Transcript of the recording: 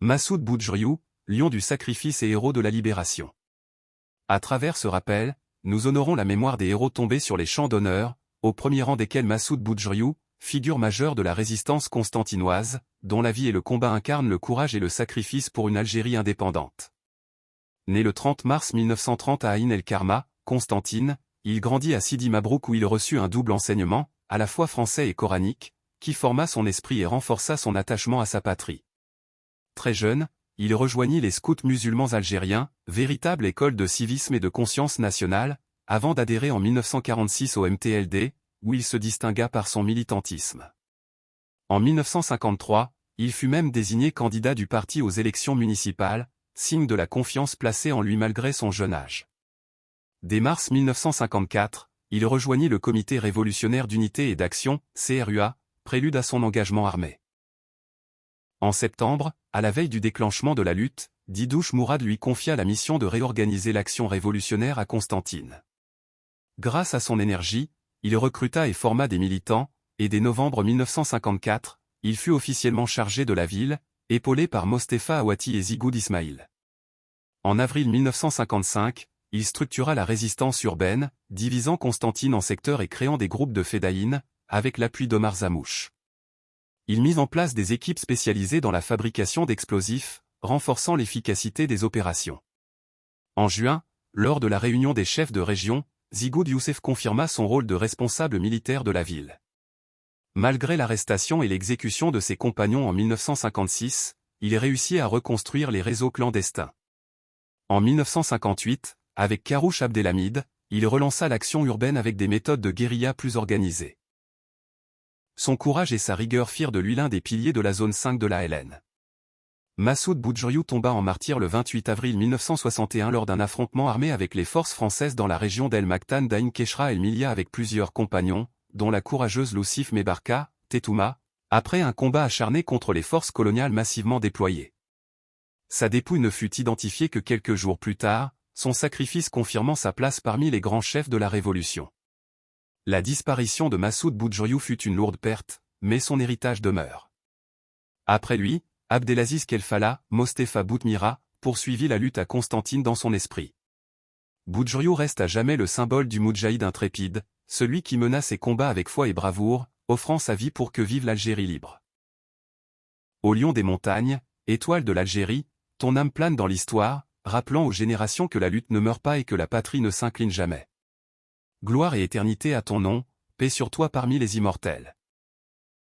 Massoud Boudjriou, lion du sacrifice et héros de la libération. À travers ce rappel, nous honorons la mémoire des héros tombés sur les champs d'honneur, au premier rang desquels Massoud Boudjriou, figure majeure de la résistance constantinoise, dont la vie et le combat incarnent le courage et le sacrifice pour une Algérie indépendante. Né le 30 mars 1930 à Aïn el-Karma, Constantine, il grandit à Sidi Mabrouk où il reçut un double enseignement, à la fois français et coranique, qui forma son esprit et renforça son attachement à sa patrie. Très jeune, il rejoignit les scouts musulmans algériens, véritable école de civisme et de conscience nationale, avant d'adhérer en 1946 au MTLD, où il se distingua par son militantisme. En 1953, il fut même désigné candidat du parti aux élections municipales, signe de la confiance placée en lui malgré son jeune âge. Dès mars 1954, il rejoignit le Comité révolutionnaire d'unité et d'action, CRUA, prélude à son engagement armé. En septembre, à la veille du déclenchement de la lutte, Didouche Mourad lui confia la mission de réorganiser l'action révolutionnaire à Constantine. Grâce à son énergie, il recruta et forma des militants, et dès novembre 1954, il fut officiellement chargé de la ville, épaulé par Mostefa Awati et Zigoud Ismail. En avril 1955, il structura la résistance urbaine, divisant Constantine en secteurs et créant des groupes de fédayines, avec l'appui d'Omar Zamouche. Il mit en place des équipes spécialisées dans la fabrication d'explosifs, renforçant l'efficacité des opérations. En juin, lors de la réunion des chefs de région, Zigoud Youssef confirma son rôle de responsable militaire de la ville. Malgré l'arrestation et l'exécution de ses compagnons en 1956, il réussit à reconstruire les réseaux clandestins. En 1958, avec Karouch Abdelhamid, il relança l'action urbaine avec des méthodes de guérilla plus organisées. Son courage et sa rigueur firent de lui l'un des piliers de la zone 5 de la LN. Massoud Boudjriou tomba en martyr le 28 avril 1961 lors d'un affrontement armé avec les forces françaises dans la région d'El Maktan d'Aïn Keshra El Milia avec plusieurs compagnons, dont la courageuse Loussif Mebarka, Tetouma, après un combat acharné contre les forces coloniales massivement déployées. Sa dépouille ne fut identifiée que quelques jours plus tard, son sacrifice confirmant sa place parmi les grands chefs de la Révolution. La disparition de Massoud Boudjriou fut une lourde perte, mais son héritage demeure. Après lui, Abdelaziz Kelfala, Mostefa Boutmira, poursuivit la lutte à Constantine dans son esprit. Boudjriou reste à jamais le symbole du moudjahid intrépide, celui qui mena ses combats avec foi et bravoure, offrant sa vie pour que vive l'Algérie libre. Ô lion des montagnes, étoile de l'Algérie, ton âme plane dans l'histoire, rappelant aux générations que la lutte ne meurt pas et que la patrie ne s'incline jamais. Gloire et éternité à ton nom, paix sur toi parmi les immortels.